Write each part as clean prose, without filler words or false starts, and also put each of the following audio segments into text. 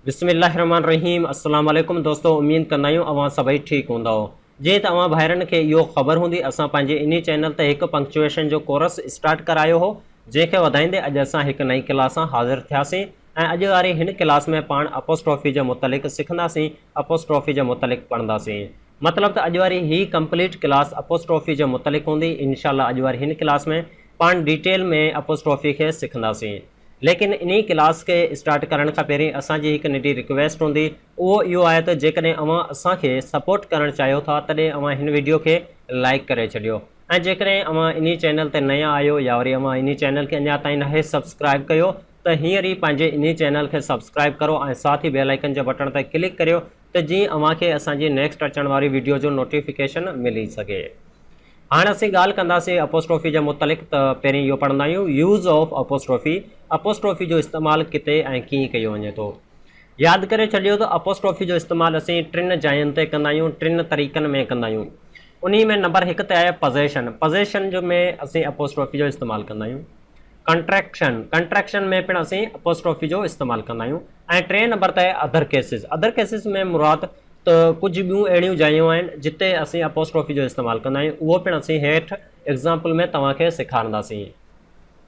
बिस्मिल्लाहिर्रहमानिर्रहीम। अस्सलाम वालेकुम दोस्तों, उम्मीद कंदा आहियूं अवां सभई ठीक हूंदो। जे तव्हां भाइरनि खे इहो ख़बर हूंदी, असां पंहिंजे इन चैनल ते हिकु पंक्चुएशन जो कोर्स स्टार्ट करायो हो, जंहिंखे वधाईंदे अॼु असां हिकु नई क्लास सां हाज़िर थियासीं। ऐं अॼु वारी हिन क्लास में पाण अपोस्ट्रॉफी जे मुतलिक़ सिखंदासीं, अपोस्ट्रॉफी जे मुतलिक़ पढ़ंदासीं। मतिलबु त अॼु वारी ही कंप्लीट क्लास अपोस्ट्रॉफी जे मुतलिक़ हूंदी। इनशाला अॼु वारी हिन क्लास में पाण डिटेल में अपोस्ट्रॉफी खे सिखंदासीं। लेकिन इन क्लास के स्टार्ट करण खां पहिरीं असांजी हिकु नंढी रिक्वेस्ट हूंदी, उहो इहो आहे त जेकॾहिं अवां असांखे सपोर्ट करणु चाहियो था तॾहिं अवां हिन वीडियो खे लाइक करे छॾियो। ऐं जेकॾहिं अवां इन चैनल ते नया आहियो या वरी अवां इन चैनल खे अञा ताईं नाहे सब्सक्राइब कयो त हींअर ई पंहिंजे इन चैनल खे सब्सक्राइब करो ऐं साथ ई बेल आइकन जे बटन ते क्लिक करियो त जीअं अव्हांखे असांजी नेक्स्ट अचण वारी वीडियो जो नोटिफिकेशन मिली सघे। हाणे असीं ॻाल्हि कंदासीं अपोस्ट्रॉफी जे मुतलिक़। त पहिरीं इहो पढ़ंदा आहियूं यूज़ ऑफ अपोस्ट्रॉफी। अपोस्ट्रॉफी जो इस्तेमालु किथे ऐं कीअं कयो वञे थो। यादि करे छॾियो त अपोस्ट्रॉफी जो इस्तेमालु असीं टिनि जायुनि ते कंदा आहियूं, टिनि तरीक़नि में कंदा आहियूं। उन में नंबर हिकु ते आहे पोज़ेशन। पोज़ेशन जो में असीं अपोस्ट्रॉफी जो इस्तेमालु कंदा आहियूं। कंट्रैक्शन में पिणु असीं अपोस्ट्रॉफी जो इस्तेमालु कंदा आहियूं। ऐं टे नंबर ते आहे अदर केसिस। अदर केसिस में मुराद त कुझु ॿियूं अहिड़ियूं जायूं आहिनि जिते असीं अपोस्ट्रॉफी जो इस्तेमालु कंदा आहियूं। उहो पिणु असीं हेठि एग्ज़ाम्पल में तव्हांखे सेखारींदासीं।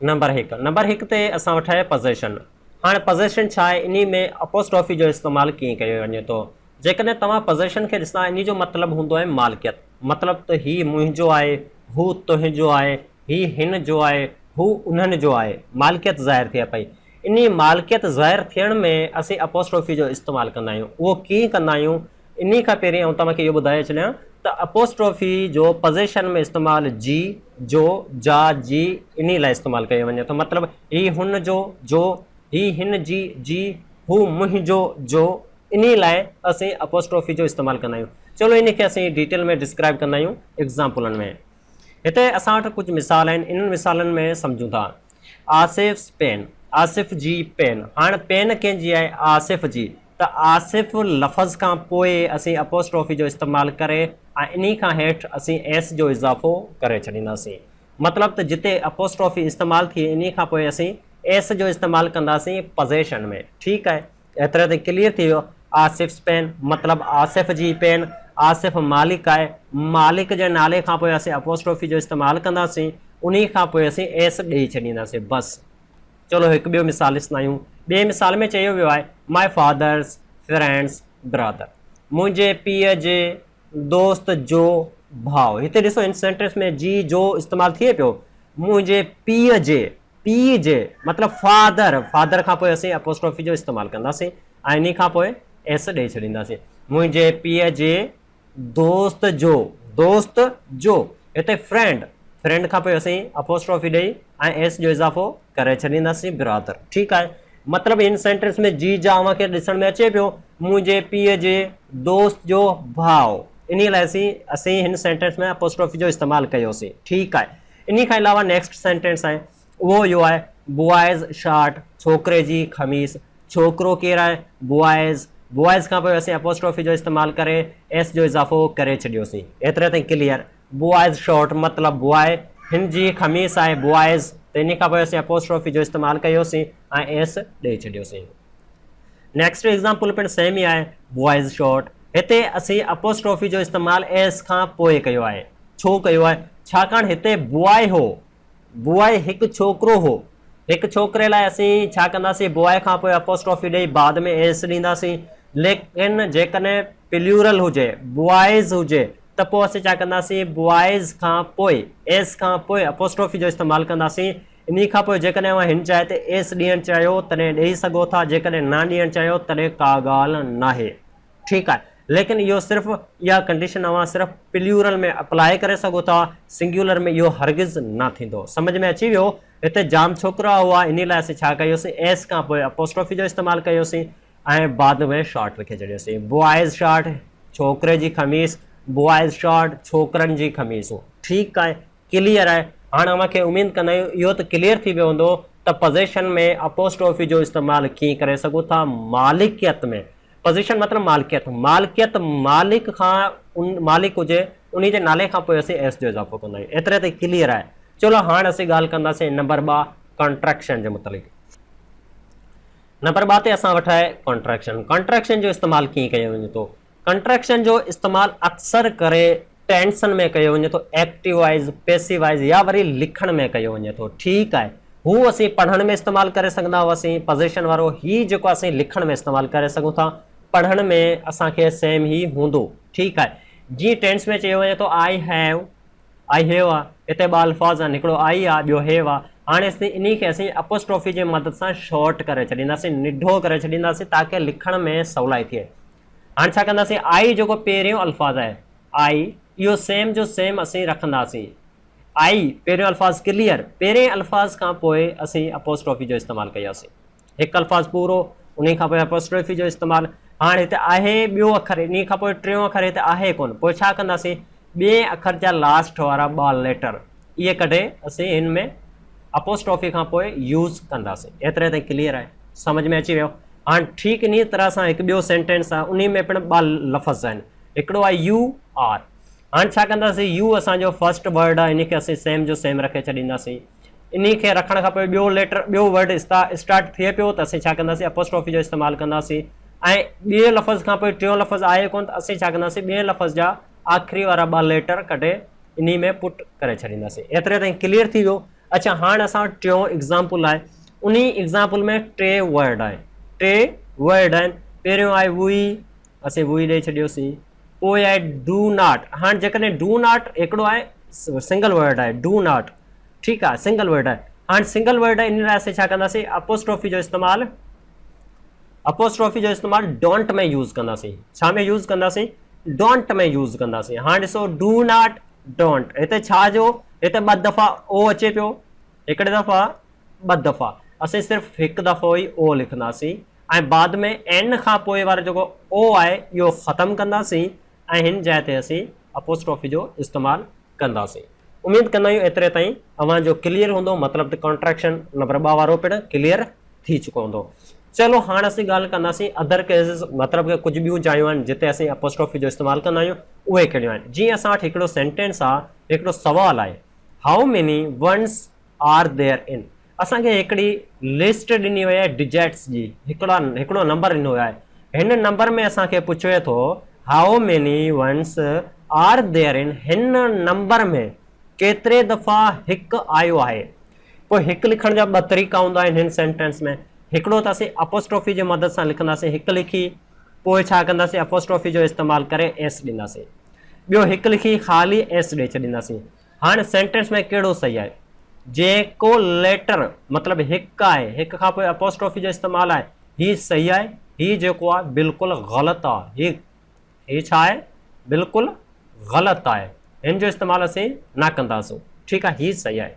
नंबर हिकु ते असां वटि आहे पोज़ेशन। हाणे पोज़ेशन छा आहे, इन में अपोस्ट्रॉफी जो इस्तेमालु कीअं कयो वञे थो। जेकॾहिं तव्हां पोज़ेशन खे ॾिसां, इन जो मतिलबु हूंदो आहे मालिकियत। मतिलबु त हीउ मुंहिंजो आहे, हू तुंहिंजो आहे, हीउ हिन जो आहे, हू उन्हनि जो आहे। मालिकियत ज़ाहिर थिए पई। इन मालिकियत ज़ाहिर थियण में असीं अपोस्ट्रॉफी जो इस्तेमालु कंदा आहियूं। उहो कीअं कंदा आहियूं, इन खां पहिरीं आउं तव्हांखे इहो ॿुधाए छॾियां त अपोस्ट्रॉफी जो पोज़ेशन में इस्तेमालु जी, जो, जा, जी इन लाइ इस्तेमालु कयो वञे थो। मतिलबु हीउ हुन जो, हीउ हिन जी, हू मुंहिंजो जो, इन लाइ असीं अपोस्ट्रॉफी जो इस्तेमालु कंदा आहियूं। चलो इन खे असीं डिटेल में डिस्क्राइब कंदा आहियूं एग्ज़ाम्पलनि में। हिते असां वटि कुझु मिसाल आहिनि, इन्हनि मिसालनि में सम्झूं था। आसिफ़ पेन, आसिफ़ जी पेन। हाणे पेन कंहिंजी आहे, आसिफ़ जी। त आसिफ़ लफ़्ज़ खां पोइ असीं अपोस्ट्रॉफी जो इस्तेमालु करे ऐं इन खां हेठि असीं एस जो इज़ाफ़ो करे छॾींदासीं। मतिलबु त जिते अपोस्ट्रॉफी इस्तेमालु थिए इन खां पोइ असीं एस जो इस्तेमालु कंदासीं पोज़ेशन में। ठीकु आहे, एतिरे ते क्लियर थी वियो। आसिफ़ पेन मतिलबु आसिफ़ जी पेन। आसिफ़ मालिक आहे, मालिक जे नाले खां पोइ असीं अपोस्ट्रॉफी जो इस्तेमालु कंदासीं, उन खां पोइ असीं एस ॾेई छॾींदासीं बसि। चलो हिकु ॿियो मिसाल ॾिसंदा आहियूं। ॿिए मिसाल में चयो वियो आहे माई फादर्स फ्रेंड्स ब्रदर। मुंहिंजे पीउ जे दोस्त जो भाउ। हिते ॾिसो इन सेंटेंस में जी जो इस्तेमालु थिए पियो। मुंहिंजे पीउ जे मतिलबु फादर खां पोइ असीं अपोस्ट्रॉफी जो इस्तेमालु कंदासीं ऐं इन खां पोइ एस ॾेई छॾींदासीं। मुंहिंजे पीउ जे दोस्त जो हिते फ्रेंड खां पोइ असीं अपोस्ट्रॉफी ॾेई ऐं एस जो इज़ाफ़ो करे छॾींदासीं ब्रदर। ठीकु आहे, मतिलबु इन सेंटेंस में जी जा अव्हांखे ॾिसण में अचे पियो। मुंहिंजे पीउ जे दोस्त जो भाउ, इन लाइ असीं हिन सेंटेंस में अपोस्ट्रॉफी जो इस्तेमालु कयोसीं। ठीकु आहे, इन खां अलावा नेक्स्ट सेंटेंस आहे, उहो इहो आहे बॉयज़ शर्ट, छोकिरे जी खमीस। छोकिरो केरु आहे, बॉयज़ खां पोइ असीं अपोस्ट्रॉफी जो इस्तेमालु करे एस जो इज़ाफ़ो करे छॾियोसीं। एतिरे ताईं क्लियर। बॉयज़ शर्ट मतिलबु बॉय, हिन जी खमीस आहे बॉयज़, त इन खां पोइ असीं अपोस्ट्रॉफी जो इस्तेमालु कयोसीं ऐं एस ॾेई छॾियोसीं। नेक्स्ट एग्ज़ाम्पल पिणु सेम ई आहे, बॉयज़ शॉर्ट। हिते असीं अपोस्ट्रॉफी जो इस्तेमालु एस खां पोइ कयो आहे। छो कयो आहे, छाकाणि हिते बॉय हिकु छोकिरो हो। हिकु छोकिरे लाइ असीं छा कंदासीं, बॉय खां पोइ अपोस्ट्रॉफी ॾेई बाद में एस ॾींदासीं। लेकिन जेकॾहिं प्लूरल हुजे, बॉयज़ हुजे, त पोइ असीं छा कंदासीं, बॉयज़ खां पोइ एस खां पोइ अपोस्ट्रॉफी जो इस्तेमालु कंदासीं। इन खां पोइ जेकॾहिं अव्हां हिन जाइ ते एस ॾियणु चाहियो तॾहिं ॾेई सघो था, जेकॾहिं न ॾियणु चाहियो तॾहिं का ॻाल्हि न आहे। ठीकु आहे, लेकिन इहो सिर्फ़ु इहा कंडीशन अव्हां सिर्फ़ु प्लूरल में अप्लाई करे सघो था, सिंगुलर में इहो हरगिज़ न थींदो। सम्झ में अची वियो। हिते जाम छोकिरा हुआ, इन लाइ असीं छा कयोसीं, एस खां पोइ अपोस्ट्रॉफी जो इस्तेमालु कयोसीं ऐं बाद में शॉर्ट लिखे छॾियोसीं। बॉयज़ शॉर्ट, छोकिरे जी खमीस, बॉयज़ शॉर्ट, छोकिरनि जी खमीसूं। ठीकु आहे, क्लियर आहे। हाणे अव्हांखे उमेद कंदा आहियूं इहो त क्लियर थी वियो हूंदो त पोज़ेशन में अपोस्ट्रॉफी जो इस्तेमालु कीअं करे सघो था। मालिकियत में पोज़ीशन मतिलबु मालिकियत मालिक खां मालिक हुजे, उन जे नाले खां पोइ असीं एस जो इज़ाफ़ो कंदा आहियूं। एतिरे ते क्लियर आहे। चलो हाणे असीं ॻाल्हि कंदासीं नंबर 2 कंट्रैक्शन जे मुतलिक़। नंबर 2 ते असां वटि आहे कॉन्ट्रैक्शन। कॉन्ट्रैक्शन जो इस्तेमालु कीअं कयो वञे थो? कॉन्ट्रैक्शन जो इस्तेमालु अक्सर करे टेंसन में कयो वञे थो, एक्टिव वाइज़, पैसिव वाइज़ या वरी लिखण में कयो वञे थो। ठीकु आहे, हू असीं पढ़ण में इस्तेमालु करे सघंदा हुआसीं पोज़िशन वारो, ही जेको असीं लिखण में इस्तेमालु करे सघूं था, पढ़ण में असांखे सेम ई हूंदो। ठीकु आहे, जीअं टेंस में चयो वञे थो आई हैव आहे, हिते ॿ अल्फाज़ आहिनि, हिकिड़ो आई आहे, ॿियो हैव आहे। हाणे इन खे असीं अपोस्ट्रोफी जे मदद सां शॉर्ट करे छॾींदासीं, निढो करे छॾींदासीं ताकी लिखण में सवलाई थिए। हाणे छा कंदासीं, आई जेको पहिरियों अल्फाज़ आहे आई, इहो सेम जो सेम असीं रखंदासीं। आई पहिरियों अल्फाज़ क्लियर, पहिरें अल्फाज़ खां पोइ असीं अपोस्ट्रोफी जो इस्तेमालु कयासीं, हिकु अल्फाज़ पूरो, उन खां पोइ अपोस्ट्रोफी जो इस्तेमालु। हाणे हिते आहे ॿियो अखर, इन खां पोइ टियों अखर हिते आहे कोन, पोइ छा कंदासीं, ॿिए अखर जा लास्ट वारा 2 लेटर इहे कढे असीं हिन में अपोस्ट्रोफी खां पोइ यूज़ कंदासीं। एतिरे ताईं क्लियर आहे, सम्झ में अची वियो। हाणे ठीकु इन तरह सां हिकु ॿियो सेंटेंस आहे, उन में पिणु 2 लफ़्ज़ आहिनि, हिकिड़ो आहे यू आर। हाणे छा कंदासीं, यू असांजो फर्स्ट वर्ड आहे, इन खे असीं सेम जो सेम रखे छॾींदासीं। इन खे रखण खां पोइ ॿियो लेटर, ॿियो वर्ड स्टार्ट थिए पियो त असीं छा कंदासीं, अपोस्ट्रोफी जो इस्तेमालु कंदासीं। ऐं ॿिए लफ़्ज़ खां पोइ टियों लफ़्ज़ आहे कोन त असीं छा कंदासीं, ॿिए लफ़्ज़ जा आख़िरी वारा 2 लेटर कढे इन में पुट करे छॾींदासीं। एतिरे ताईं क्लियर थी वियो। अच्छा, हाणे असां टियों एग्ज़ाम्पल आहे, उन एग्ज़ाम्पल में 3 वर्ड आहे, 3 वर्ड आहिनि। पहिरियों आहे वुई, असीं वुई ॾेई छॾियोसीं, पोइ आहे डू नॉट। हाणे जेकॾहिं डू नॉट हिकिड़ो आहे सिंगल वर्ड आहे, डू नॉट, ठीकु आहे, सिंगल वर्ड आहे। हाणे सिंगल वर्ड आहे, इन लाइ असीं छा कंदासीं, अपोस्ट्रोफी जो इस्तेमालु डोंट में यूज़ कंदासीं। छा में यूज़ कंदासीं, डोंट में यूज़ कंदासीं। हाणे ॾिसो, डू नॉट, डोंट, हिते छा जो, हिते 2 दफ़ा ओ अचे पियो, हिकिड़े दफ़ा 2 दफ़ा, असीं सिर्फ़ु हिकु दफ़ो ई ओ लिखंदासीं ऐं बाद में एन खां पोइ वारो जेको ओ आहे इहो ख़तमु कंदासीं ऐं हिन जाइ ते असीं अपोस्ट्रोफी जो इस्तेमालु कंदासीं। उमेद कंदा आहियूं एतिरे ताईं अव्हांजो क्लियर हूंदो, मतिलबु त कॉन्ट्रैक्शन नंबर 2 वारो पिणु क्लियर थी चुको हूंदो। चलो हाणे असीं ॻाल्हि कंदासीं अदर केसिस, मतिलबु कि कुझु ॿियूं जायूं आहिनि जिते असीं अपोस्ट्रोफी जो इस्तेमालु कंदा आहियूं, उहे कहिड़ियूं आहिनि। जीअं असां वटि हिकिड़ो सेंटेंस आहे, हिकिड़ो सुवालु आहे, how many ones are there in. असांखे हिकिड़ी लिस्ट ॾिनी वई आहे डिजिट्स जी, हिकिड़ो नंबर ॾिनो आहे। हिन नंबर में असांखे पुछे थो how many ones are there in, हिन नंबर में केतिरे दफ़ा हिकु आयो आहे। पोइ हिकु लिखण जा 2 तरीक़ा हूंदा आहिनि हिन सेंटेंस में। हिकिड़ो त असीं अपोस्ट्रोफी जे मदद सां लिखंदासीं, हिकु लिखी पोइ छा कंदासीं, अपोस्ट्रोफी जो इस्तेमालु करे एस ॾींदासीं। ॿियो हिकु लिखी ख़ाली एस ॾेई छॾींदासीं। हाणे सेंटेंस में कहिड़ो सही आहे, जेको लेटर मतिलबु हिकु आहे, हिकु खां पोइ अपोस्ट्रोफी जो इस्तेमालु आहे, हीउ सही आहे, हीउ जेको आहे बिल्कुलु ग़लति आहे, हीउ छा आहे, बिल्कुलु ग़लति आहे, हिन जो इस्तेमालु असीं न कंदासीं। ठीकु आहे, हीउ सही आहे।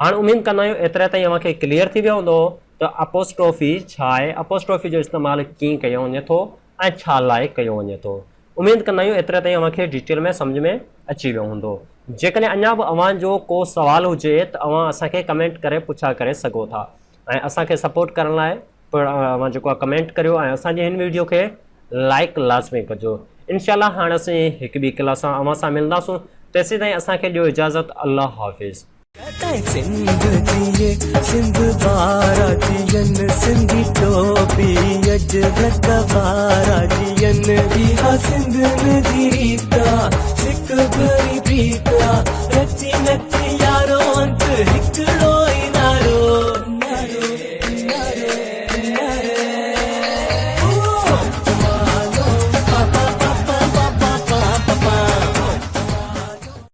हाणे उमेद कंदा आहियूं एतिरे ताईं अव्हांखे क्लियर थी वियो हूंदो त अपोस्ट्रोफी छा आहे, अपोस्ट्रोफी जो इस्तेमालु कीअं कयो वञे थो ऐं छा लाइ कयो वञे थो। उमेद कंदा आहियूं एतिरे ताईं अव्हांखे डिटेल में सम्झ में अची वियो हूंदो। जेकॾहिं अञा बि अव्हांजो को सुवालु हुजे त अव्हां असांखे कमेंट करे पुछा करे सघो था ऐं असांखे सपोर्ट करण लाइ अव्हां जेको आहे कमेंट करियो ऐं असांजे हिन वीडियो खे लाइक लाज़मी कजो। इनशाला हाणे असीं हिकु ॿी क्लास सां अव्हां सां मिलंदासूं। तेसीं ताईं असांखे ॾियो इजाज़त। अल्लाह हाफ़िज़। सिंध बाराजियन सिंधी टोपी अजरक बाराजियन इहा सिंध नदी रीता सिक भरी प्रीता रची नची